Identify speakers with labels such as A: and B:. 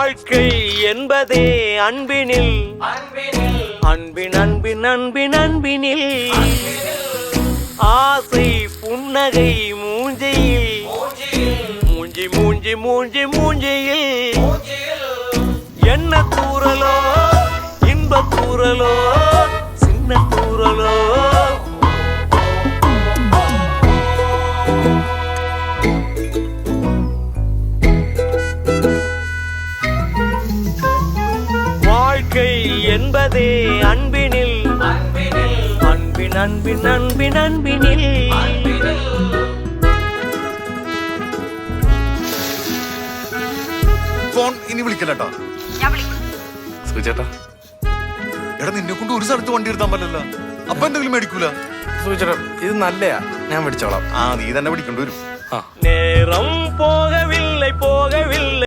A: வாழ்க்கை என்பதே அன்பினில் அன்பின் அன்பின் அன்பின் அன்பினில் ஆசை புன்னகை மூஞ்சியில் மூஞ்சி மூஞ்சி மூஞ்சி மூஞ்சியில் என்ன தூரலோ இன்ப தூரலோ சின்ன தூரலோ வாழ்க்கை என்பதே அன்பினில் அன்பின் அன்பின் அன்பின் அன்பினில்
B: ഫോൺ ഇനി വിളിക്കല്ലോ
C: സുചേട്ടാ
B: എടാ നിന്നെ കൊണ്ട് ഒരു സ്ഥലത്ത് വണ്ടി എടുത്താൻ പറ്റില്ല അപ്പൊ എന്തെങ്കിലും മേടിക്കൂല
C: സുചേട്ടാ ഇത് നല്ലയാ ഞാൻ മേടിച്ചോളാം
B: നീ തന്നെ പിടിക്കേണ്ടി വരും
A: நேரம் போகவில்லை போகவில்லை